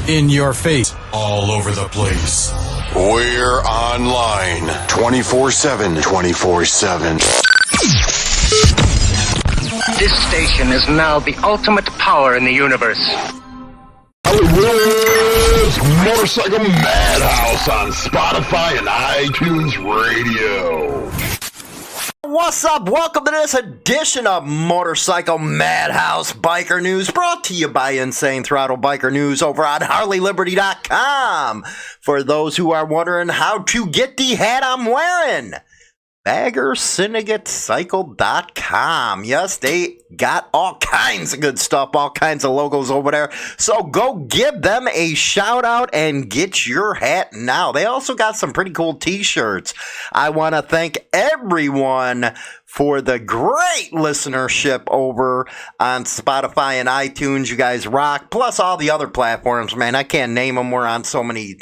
in your face, all over the place. We're online 24/7. 24/7. This station is now the ultimate power in the universe. Hollywood's Motorcycle Madhouse on Spotify and iTunes Radio. What's up? Welcome to this edition of Motorcycle Madhouse Biker News, brought to you by Insane Throttle Biker News over on HarleyLiberty.com. For those who are wondering how to get the hat I'm wearing, BaggerSyndicateCycle.com. Yes, they got all kinds of good stuff, all kinds of logos over there. So go give them a shout out and get your hat now. They also got some pretty cool t-shirts. I want to thank everyone for the great listenership over on Spotify and iTunes. You guys rock. Plus all the other platforms, man. I can't name them. We're on so many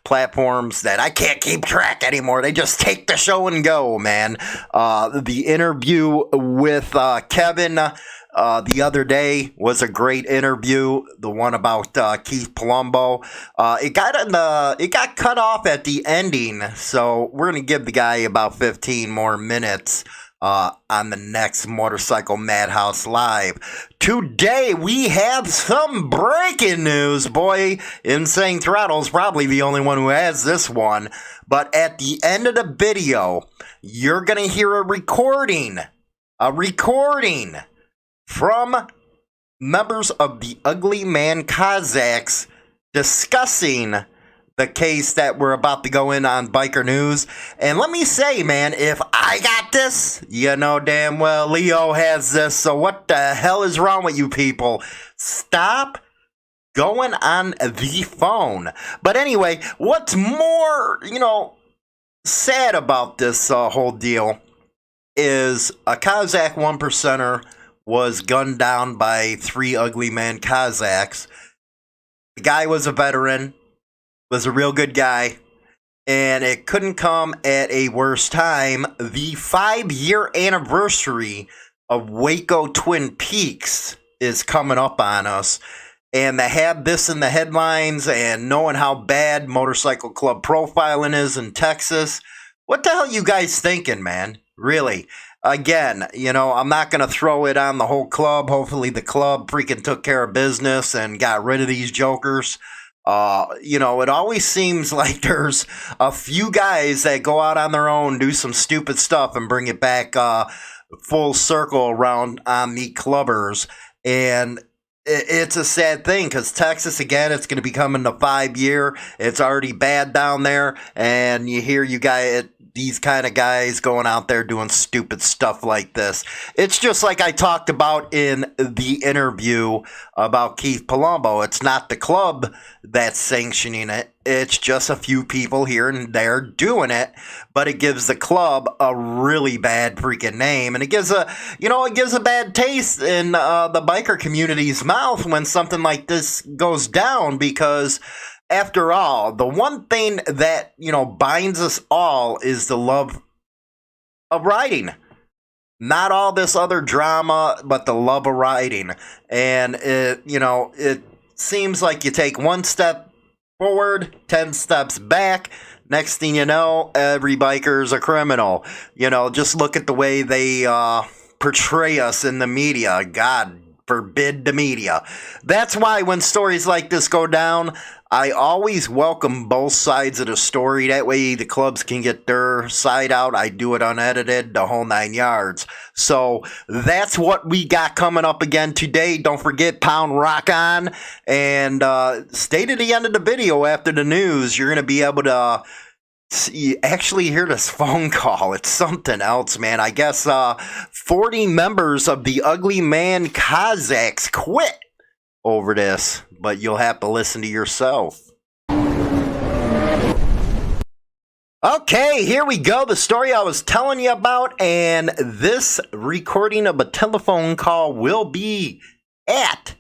platforms that I can't keep track anymore. They just take the show and go, man. The interview with Kevin the other day was a great interview. The one about Keith Palumbo. It got cut off at the ending, so we're gonna give the guy about 15 more minutes on the next Motorcycle Madhouse Live. Today we have some breaking news. Boy, Insane Throttle's probably the only one who has this one. But at the end of the video, you're gonna hear a recording from members of the Ugly Man Cossacks discussing the case that we're about to go in on Biker News. And let me say, man, if I got this, you know damn well Leo has this. So what the hell is wrong with you people? Stop going on the phone. But anyway, what's more, sad about this whole deal is a Cossack 1%er was gunned down by 3 Ugly Man Cossacks. The guy was a veteran, was a real good guy, and it couldn't come at a worse time. The 5-year anniversary of Waco Twin Peaks is coming up on us, and to have this in the headlines and knowing how bad Motorcycle Club profiling is in Texas, what the hell you guys thinking, man? Really? Again, I'm not going to throw it on the whole club. Hopefully the club freaking took care of business and got rid of these jokers. It always seems like there's a few guys that go out on their own, do some stupid stuff, and bring it back full circle around on the clubbers. And it's a sad thing because Texas, again, it's going to be coming to 5-year. It's already bad down there. And you hear these kind of guys going out there doing stupid stuff like this. It's just like I talked about in the interview about Keith Palumbo. It's not the club that's sanctioning it. It's just a few people here and there doing it, but it gives the club a really bad freaking name, and it gives a bad taste in the biker community's mouth when something like this goes down, because after all, the one thing that, binds us all is the love of riding. Not all this other drama, but the love of riding. And it seems like you take one step forward, 10 steps back. Next thing you know, every biker's a criminal. Just look at the way they portray us in the media. God forbid the media. That's why when stories like this go down, I always welcome both sides of the story. That way the clubs can get their side out. I do it unedited, the whole 9 yards. So that's what we got coming up again today. Don't forget, pound rock on, and stay to the end of the video after the news. You're going to be able to actually hear this phone call. It's something else, man. I guess 40 members of the Ugly Man Cossacks quit over this, but you'll have to listen to yourself. Okay, here we go. The story I was telling you about, and this recording of a telephone call will be at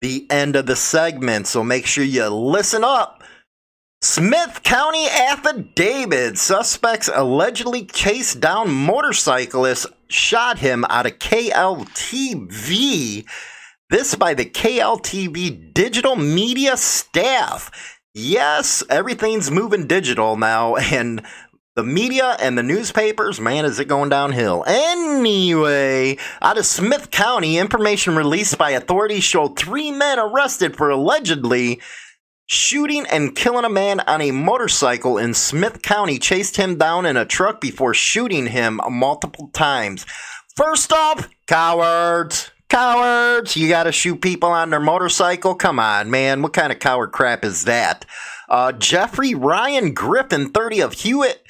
the end of the segment, so make sure you listen up. Smith County affidavit. Suspects allegedly chased down motorcyclist, shot him out of KLTV. This by the KLTV digital media staff. Yes, everything's moving digital now, and the media and the newspapers, man, is it going downhill. Anyway, out of Smith County, information released by authorities showed 3 men arrested for allegedly shooting and killing a man on a motorcycle in Smith County, chased him down in a truck before shooting him multiple times. First off, cowards. Cowards. You gotta shoot people on their motorcycle? Come on, man. What kind of coward crap is that? Jeffrey Ryan Griffin, 30 of Hewitt,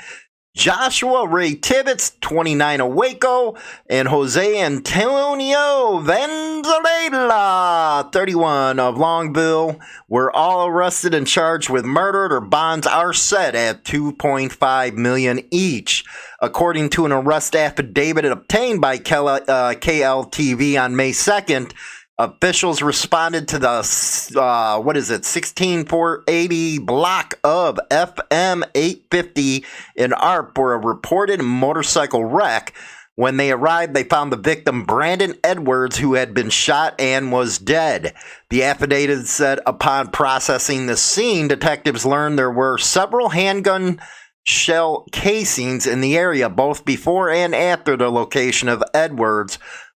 Joshua Ray Tibbetts, 29 of Waco, and Jose Antonio Valenzuela, 31 of Longville, were all arrested and charged with murder. Their bonds are set at $2.5 million each. According to an arrest affidavit obtained by KLTV on May 2nd, officials responded to the, 16480 block of FM 850 in ARP for a reported motorcycle wreck. When they arrived, they found the victim, Brandon Edwards, who had been shot and was dead. The affidavit said upon processing the scene, detectives learned there were several handgun shell casings in the area, both before and after the location of Edwards,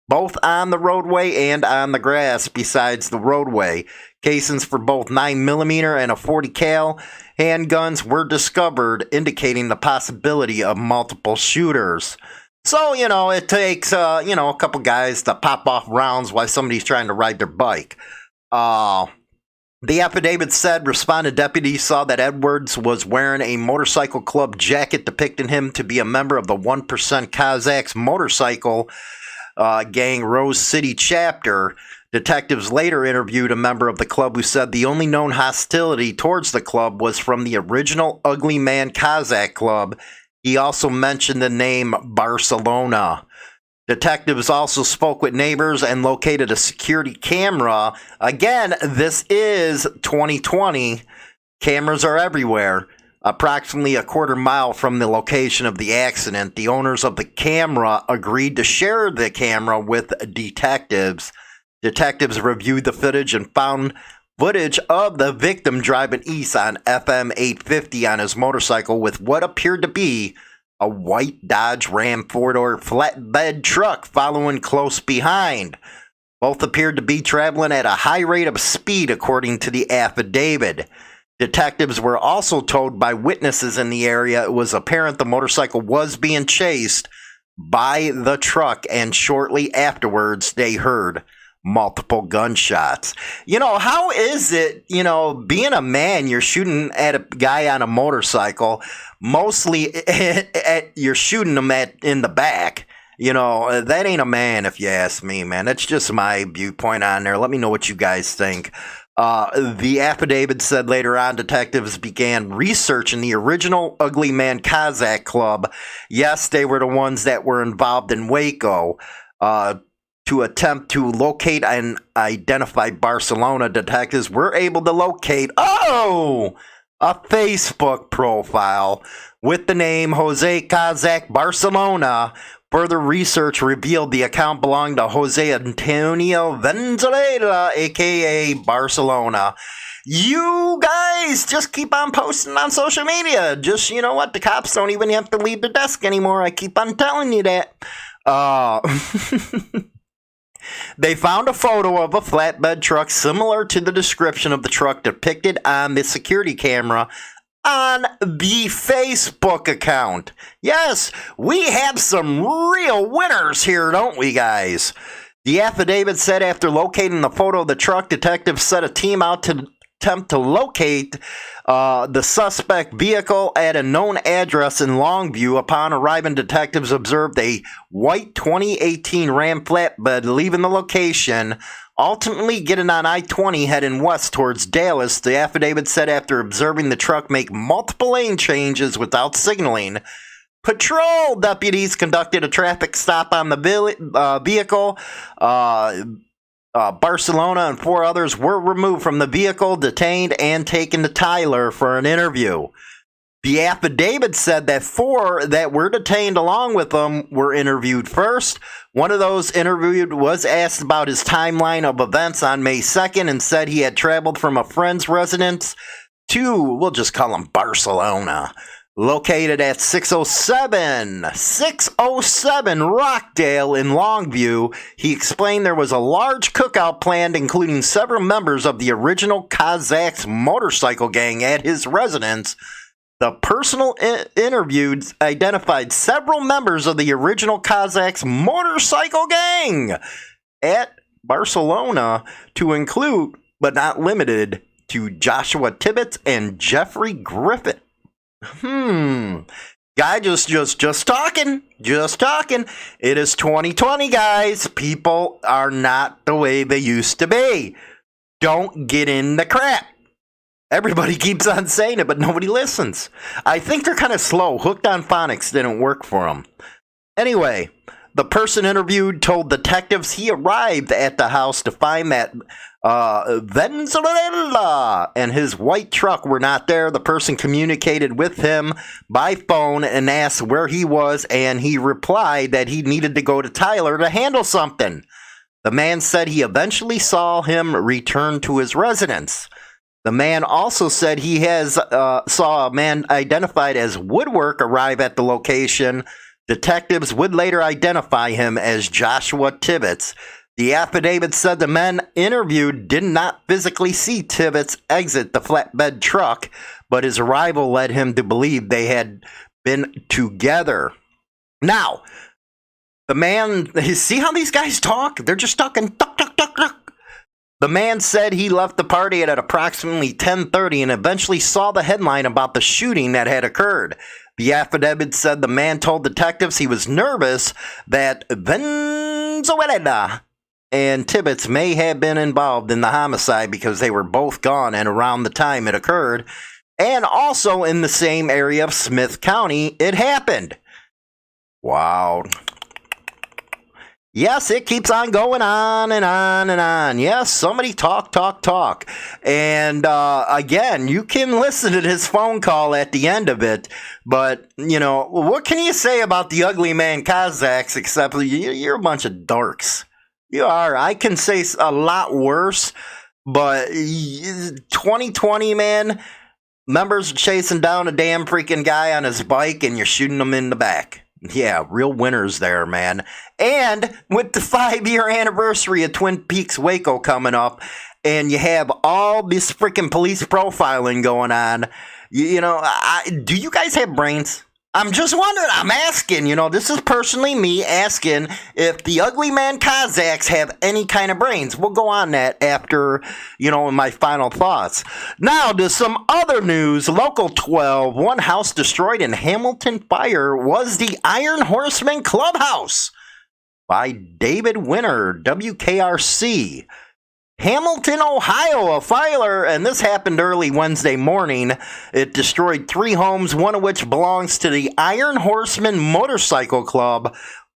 both on the roadway and on the grass besides the roadway. Casings for both 9mm and a 40 cal handguns were discovered, indicating the possibility of multiple shooters. So, it takes, a couple guys to pop off rounds while somebody's trying to ride their bike. The affidavit said responded deputies saw that Edwards was wearing a motorcycle club jacket depicting him to be a member of the 1% Cossacks Motorcycle Gang Rose City chapter. Detectives later interviewed a member of the club who said the only known hostility towards the club was from the original Ugly Man Cossack Club. He also mentioned the name Barcelona. Detectives also spoke with neighbors and located a security camera. Again, this is 2020. Cameras are everywhere. Approximately a quarter mile from the location of the accident, the owners of the camera agreed to share the camera with detectives. Detectives reviewed the footage and found footage of the victim driving east on FM 850 on his motorcycle with what appeared to be a white Dodge Ram 4-door flatbed truck following close behind. Both appeared to be traveling at a high rate of speed, according to the affidavit. Detectives were also told by witnesses in the area it was apparent the motorcycle was being chased by the truck, and shortly afterwards they heard multiple gunshots. How is it, being a man, you're shooting at a guy on a motorcycle, mostly you're shooting him in the back. That ain't a man, if you ask me, man. That's just my viewpoint on there. Let me know what you guys think. The affidavit said later on detectives began researching the original Ugly Man Cossack Club. Yes, they were the ones that were involved in Waco. To attempt to locate and identify Barcelona, detectives were able to locate, a Facebook profile with the name Jose Cossack Barcelona. Further research revealed the account belonged to Jose Antonio Valenzuela, a.k.a. Barcelona. You guys just keep on posting on social media. Just, the cops don't even have to leave the desk anymore. I keep on telling you that. They found a photo of a flatbed truck similar to the description of the truck depicted on the security camera on the Facebook account. Yes, we have some real winners here, don't we, guys? The affidavit said after locating the photo of the truck, detectives set a team out to attempt to locate the suspect vehicle at a known address in Longview. Upon arriving, detectives observed a white 2018 Ram flatbed leaving the location, ultimately getting on I-20 heading west towards Dallas. The affidavit said after observing the truck make multiple lane changes without signaling, patrol deputies conducted a traffic stop on the vehicle. Barcelona and 4 others were removed from the vehicle, detained, and taken to Tyler for an interview. The affidavit said that 4 that were detained along with them were interviewed first. One of those interviewed was asked about his timeline of events on May 2nd and said he had traveled from a friend's residence to, we'll just call him Barcelona, located at 607 Rockdale in Longview. He explained there was a large cookout planned, including several members of the original Cossacks Motorcycle Gang at his residence. The personal interviewed identified several members of the original Cossacks Motorcycle Gang at Barcelona to include, but not limited to, Joshua Tibbetts and Jeffrey Griffin. Guy just talking. It is 2020, guys. People are not the way they used to be. Don't get in the crap. Everybody keeps on saying it, but nobody listens. I think they're kind of slow. Hooked on Phonics didn't work for them. Anyway, the person interviewed told detectives he arrived at the house to find that Venezuela and his white truck were not there. The person communicated with him by phone and asked where he was, and he replied that he needed to go to Tyler to handle something. The man said he eventually saw him return to his residence. The man also said he has saw a man identified as Woodwork arrive at the location. Detectives would later identify him as Joshua Tibbetts. The affidavit said the men interviewed did not physically see Tibbetts exit the flatbed truck, but his arrival led him to believe they had been together. Now, the man, you see how these guys talk? They're just talking tuck, tuck, tuck, tuck. The man said he left the party at approximately 10:30 and eventually saw the headline about the shooting that had occurred. The affidavit said the man told detectives he was nervous that Venezuela and Tibbetts may have been involved in the homicide because they were both gone and around the time it occurred, and also in the same area of Smith County it happened. Wow. Yes, it keeps on going on and on and on. Yes, somebody talk. And again, you can listen to this phone call at the end of it. But, you know, what can you say about the Ugly Man Cossacks except you're a bunch of dorks? You are. I can say a lot worse. But 2020, man, members chasing down a damn freaking guy on his bike and you're shooting him in the back. Yeah, real winners there, man. And with the 5-year anniversary of Twin Peaks Waco coming up, and you have all this freaking police profiling going on, you know, do you guys have brains? I'm just wondering, I'm asking, you know, this is personally me asking if the Ugly Man Cossacks have any kind of brains. We'll go on that after, you know, in my final thoughts. Now to some other news. Local 12, one house destroyed in Hamilton fire was the Iron Horseman Clubhouse by David Winter, WKRC. Hamilton, Ohio, a fire, and this happened early Wednesday morning. It destroyed 3 homes, one of which belongs to the Iron Horseman Motorcycle Club.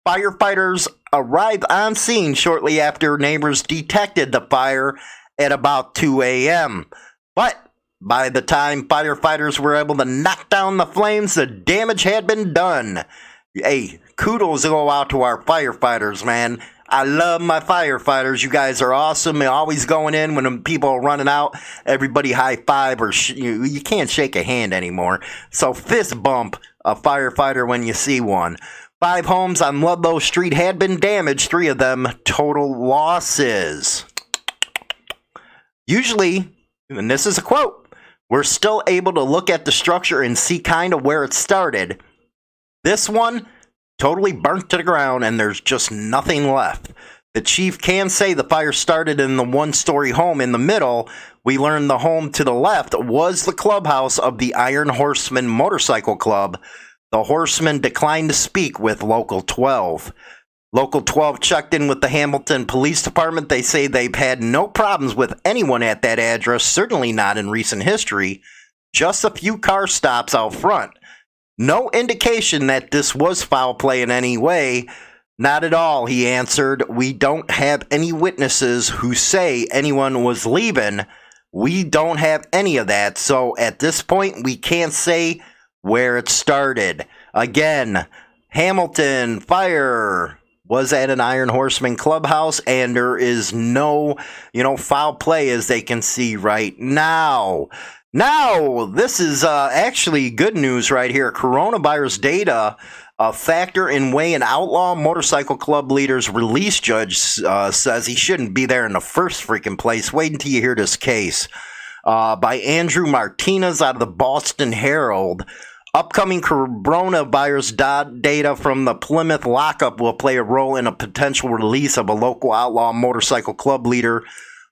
Firefighters arrived on scene shortly after neighbors detected the fire at about 2 a.m. But by the time firefighters were able to knock down the flames, the damage had been done. Hey, kudos go out to our firefighters, man. I love my firefighters. You guys are awesome. They're always going in when people are running out. Everybody high five or you can't shake a hand anymore. So fist bump a firefighter when you see one. 5 homes on Ludlow Street had been damaged. 3 of them total losses. Usually, and this is a quote, we're still able to look at the structure and see kind of where it started. This one totally burnt to the ground and there's just nothing left. The chief can say the fire started in the 1-story home in the middle. We learned the home to the left was the clubhouse of the Iron Horseman Motorcycle Club. The Horseman declined to speak with Local 12. Local 12 checked in with the Hamilton Police Department. They say they've had no problems with anyone at that address, certainly not in recent history. Just a few car stops out front. No indication that this was foul play in any way. Not at all, he answered. We don't have any witnesses who say anyone was leaving. We don't have any of that. So at this point, we can't say where it started. Again, Hamilton, fire. was at an Iron Horseman clubhouse, and there is no, foul play as they can see right now. Now, this is actually good news right here. Coronavirus data factor in way an Outlaw Motorcycle Club leader's release judge says he shouldn't be there in the first freaking place. Wait until you hear this case by Andrew Martinez out of the Boston Herald. Upcoming coronavirus data from the Plymouth lockup will play a role in a potential release of a local Outlaw Motorcycle Club leader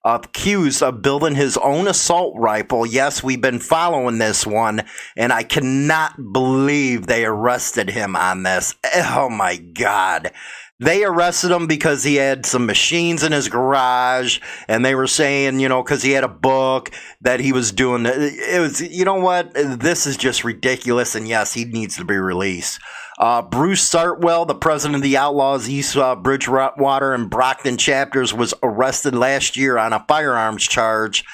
accused of building his own assault rifle. Yes, we've been following this one, and I cannot believe they arrested him on this. Oh my God. They arrested him because he had some machines in his garage, and they were saying, because he had a book that he was doing. It was, this is just ridiculous, and yes, he needs to be released. Bruce Sartwell, the president of the Outlaws East Bridgewater and Brockton chapters, was arrested last year on a firearms charge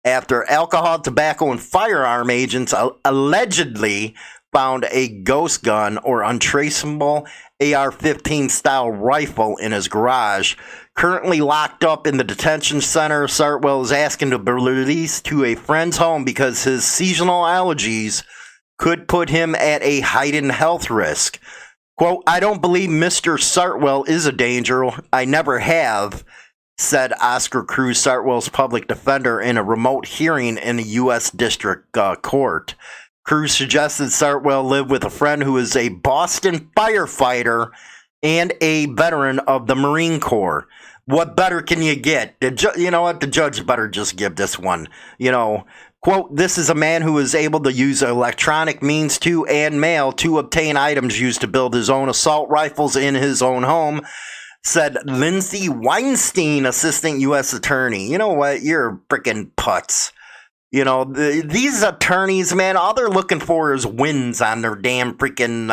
after alcohol, tobacco, and firearm agents allegedly found a ghost gun or untraceable AR-15 style rifle in his garage. Currently locked up in the detention center, Sartwell is asking to be released to a friend's home because his seasonal allergies could put him at a heightened health risk. Quote, I don't believe Mr. Sartwell is a danger. I never have, said Oscar Cruz, Sartwell's public defender, in a remote hearing in a U.S. District Court. Cruz suggested Sartwell live with a friend who is a Boston firefighter and a veteran of the Marine Corps. What better can you get? You know what? The judge better just give this one. Quote, this is a man who is able to use electronic means to and mail to obtain items used to build his own assault rifles in his own home, said Lindsay Weinstein, assistant U.S. attorney. You know what? You're freaking putz. These attorneys, man, all they're looking for is wins on their damn freaking,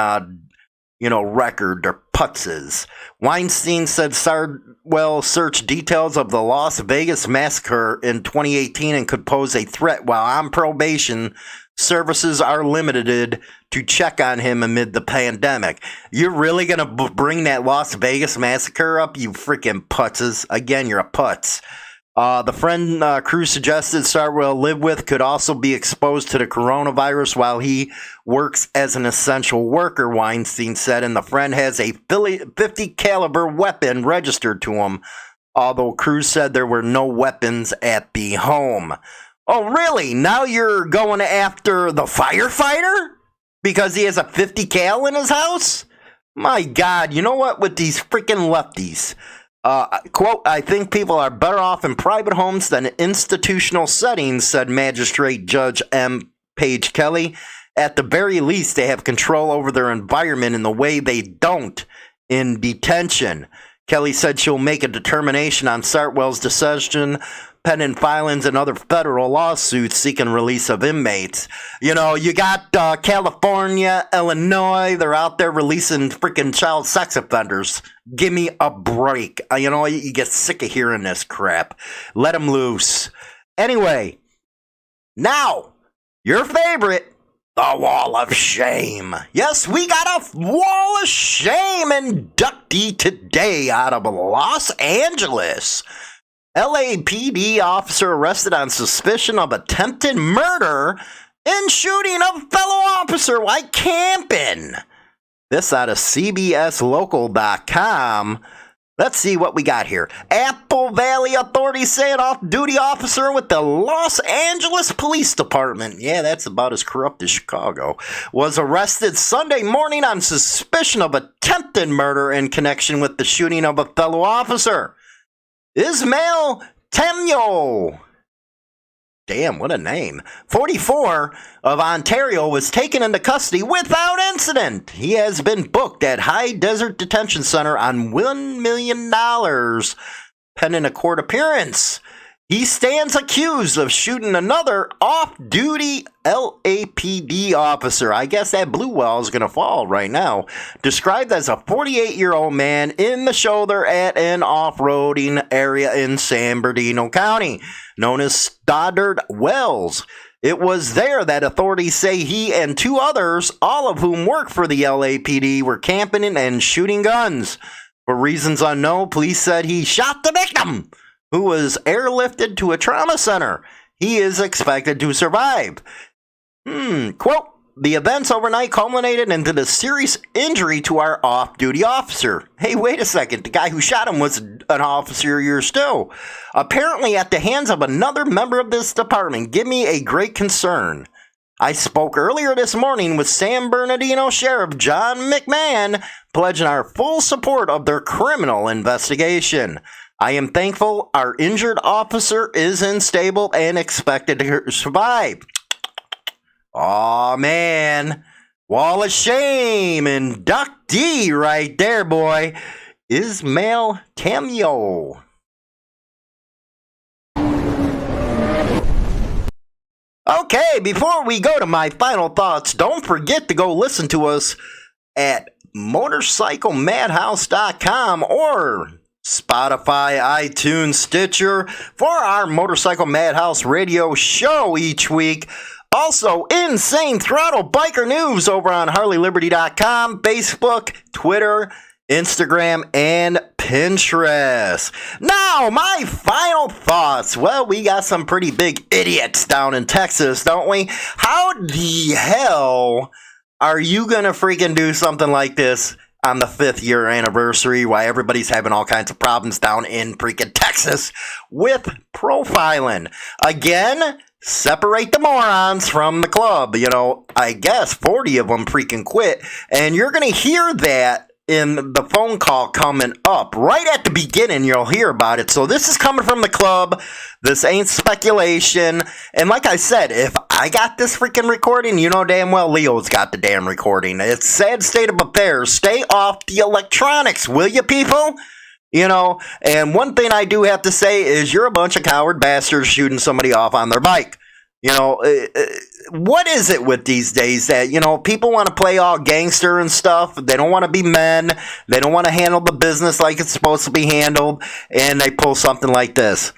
record. They're putzes. Weinstein said Sartwell searched details of the Las Vegas massacre in 2018 and could pose a threat while on probation. Services are limited to check on him amid the pandemic. You're really going to bring that Las Vegas massacre up, you freaking putzes? Again, you're a putz. The friend Cruz suggested Sartwell live with could also be exposed to the coronavirus while he works as an essential worker, Weinstein said, and the friend has a 50 caliber weapon registered to him, although Cruz said there were no weapons at the home. Oh, really? Now you're going after the firefighter because he has a 50 cal in his house? My God, you know what? With these freaking lefties. Quote, I think people are better off in private homes than institutional settings, said Magistrate Judge M. Page Kelly. At the very least, they have control over their environment in the way they don't in detention. Kelly said she'll make a determination on Sartwell's decision pending filings and other federal lawsuits seeking release of inmates. You got California, Illinois, they're out there releasing freaking child sex offenders. Give me a break. You get sick of hearing this crap. Let them loose. Anyway, now, your favorite, the Wall of Shame. Yes, we got a Wall of Shame inductee today out of Los Angeles. LAPD officer arrested on suspicion of attempted murder and shooting a fellow officer while camping. This out of CBSLocal.com. Let's see what we got here. Apple Valley authorities say an off-duty officer with the Los Angeles Police Department, yeah, that's about as corrupt as Chicago, was arrested Sunday morning on suspicion of attempted murder in connection with the shooting of a fellow officer. Ismail Temyo, damn, what a name, 44, of Ontario, was taken into custody without incident. He has been booked at High Desert Detention Center on $1 million pending a court appearance. He stands accused of shooting another off-duty LAPD officer. I guess that blue wall is going to fall right now. Described as a 48-year-old man in the shoulder at an off-roading area in San Bernardino County, known as Stoddard Wells. It was there that authorities say he and two others, all of whom work for the LAPD, were camping and shooting guns. For reasons unknown, police said he shot the victim, who was airlifted to a trauma center. He is expected to survive. Quote, the events overnight culminated into the serious injury to our off-duty officer. Hey, wait a second. The guy who shot him was an officer of yours too. Apparently at the hands of another member of this department. Give me a great concern. I spoke earlier this morning with San Bernardino Sheriff John McMahon, pledging our full support of their criminal investigation. I am thankful our injured officer is unstable and expected to survive. Aw, man. Wall of shame and Duck D right there, boy. Ismail Cameo. Okay, before we go to my final thoughts, don't forget to go listen to us at motorcyclemadhouse.com or Spotify, iTunes, Stitcher for our Motorcycle Madhouse radio show each week. Also, insane Throttle Biker news over on HarleyLiberty.com, Facebook, Twitter, Instagram, and Pinterest. Now, my final thoughts. Well, we got some pretty big idiots down in Texas, don't we? How the hell are you going to freaking do something like this on the 5th year anniversary while everybody's having all kinds of problems down in freaking Texas with profiling? Again, separate the morons from the club. You know, I guess 40 of them freaking quit. And you're going to hear that in the phone call coming up. Right at the beginning, you'll hear about it. So this is coming from the club. This ain't speculation. And like I said, if I got this freaking recording, you know damn well Leo's got the damn recording. It's sad state of affairs. Stay off the electronics, will you, people? You know, and one thing I do have to say is you're a bunch of coward bastards shooting somebody off on their bike. You know, what is it with these days that, you know, people want to play all gangster and stuff. They don't want to be men. They don't want to handle the business like it's supposed to be handled. And they pull something like this.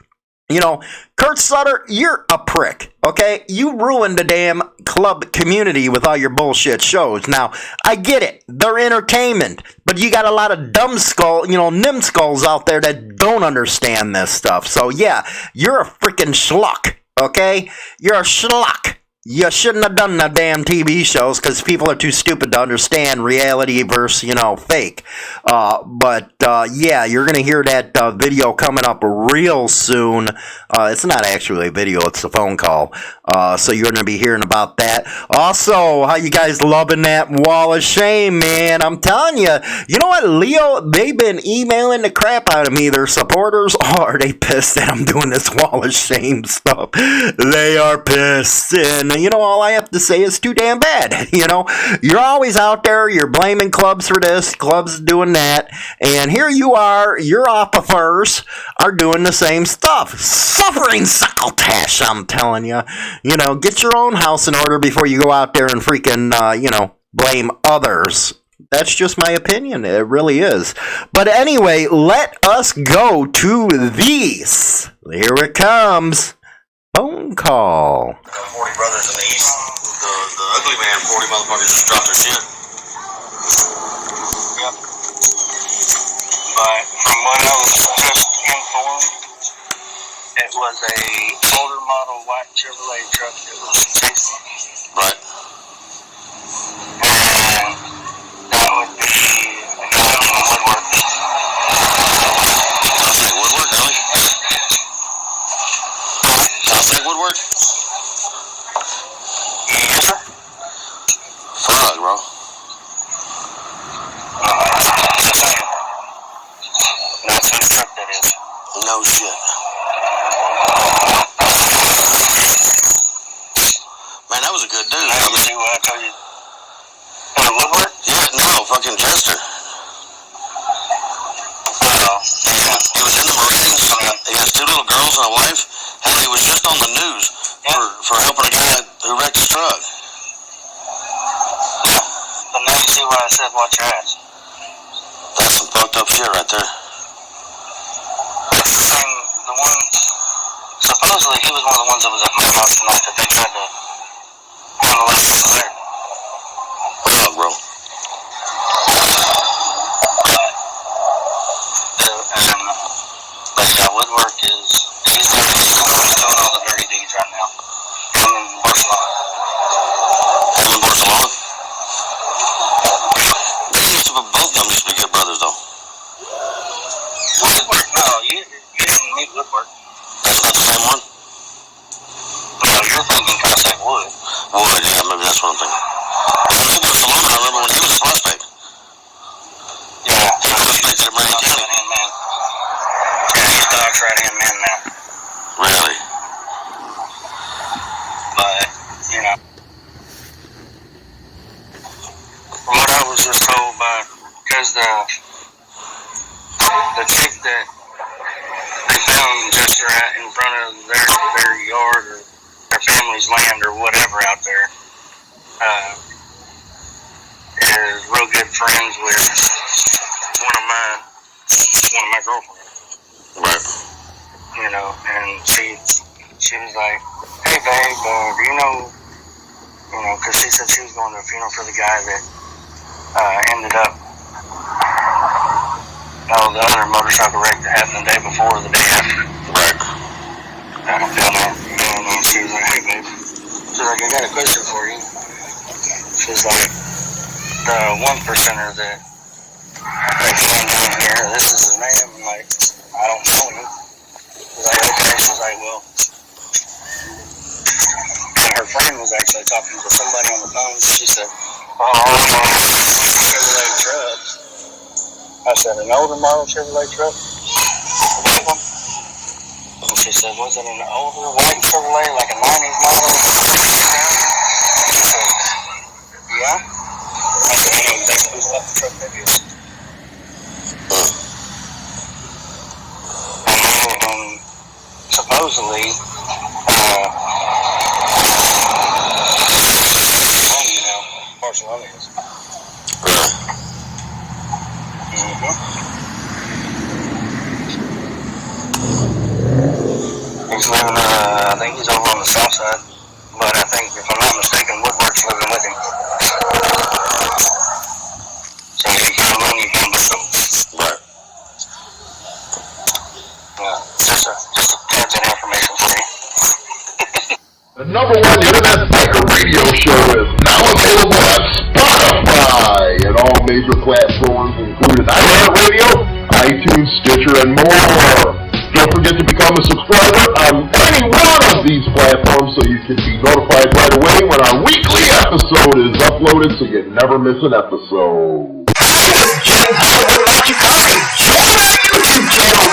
You know, Kurt Sutter, you're a prick, okay? You ruined the damn club community with all your bullshit shows. Now, I get it. They're entertainment. But you got a lot of numbskulls out there that don't understand this stuff. So, yeah, you're a freaking schluck, okay? You're a schluck. You shouldn't have done the damn TV shows because people are too stupid to understand reality versus, you know, fake. Yeah, you're going to hear that video coming up real soon. It's not actually a video, it's a phone call. So you're going to be hearing about that. Also, how you guys loving that wall of shame, man? I'm telling you, you know what, Leo, they've been emailing the crap out of me. Their supporters, are they pissed that I'm doing this wall of shame stuff? They are pissed. And you know, all I have to say is too damn bad. You know, you're always out there, you're blaming clubs for this, clubs doing that, and here you are, your officers are doing the same stuff. Suffering succotash, I'm telling you. You know, get your own house in order before you go out there and freaking, blame others. That's just my opinion. It really is. But anyway, let us go to these. Here it comes. Phone call. Got 40 brothers in the east. The ugly man, 40 motherfuckers just dropped their shit. Yep. But from what I was just informed, it was a older model white Chevrolet truck that was chasing. Right. And that would be a gentleman Woodward. Cossack Woodward, really? Cossack Woodward? Yes, sir. Fuck, bro. That's whose truck that is. No shit. Man, that was a good dude. You see what I told you? Woodward? Yeah, no, fucking Jester. He was in the Marines. He has 2 little girls and a wife. Hell, he was just on the news for helping a guy who wrecked his truck. Yeah, but now you see why I said watch your ass. That's some fucked up shit right there. It's the same, the one, supposedly he was one of the ones that was at my house tonight that they tried to handle us there. Fuck, bro. Cossack would. Would, yeah, maybe that's what I'm thinking. Well, Robo Salona, I remember when he was a prospect. Yeah, he prospected at Marion County. Yeah, he's Doc's right-hand man now. Really? But, you know, from what I was just told by, because the chick that they found just right in front of their yard or their family's land or whatever out there is real good friends with one of my girlfriends. Right. You know, and she was like, "Hey babe, do you know, because she said she was going to a funeral for the guy that ended up, the other motorcycle wreck that happened the day before or the day after." Right. And she was like, "Hey babe," she's like, "I got a question for you." She's like, "The 1%er that they found down here, this is his name." I'm like, "I don't know him." She's like, "Okay." She's like, "Well," and her friend was actually talking to somebody on the phone. She said, Chevrolet truck. I said, "An older model Chevrolet truck?" White one? And she said, "Was it an older white Chevrolet, like a 90s model?" I said, "Yeah." I said, "I know exactly whose fucking truck that is." And supposedly, Barcelona is. He's living, I think he's over on the south side, but I think, if I'm not mistaken, Woodward's living with him. So you come along, you come with them. Right. Just a tad bit of information for you. The number one internet biker radio show is now available on Spotify and all major platforms, including iHeartRadio, iTunes, Stitcher, and more. Don't forget to become a subscriber on any one of these platforms so you can be notified right away when our weekly episode is uploaded so you never miss an episode. This is Jen Howard, like you guys. Join our YouTube channel.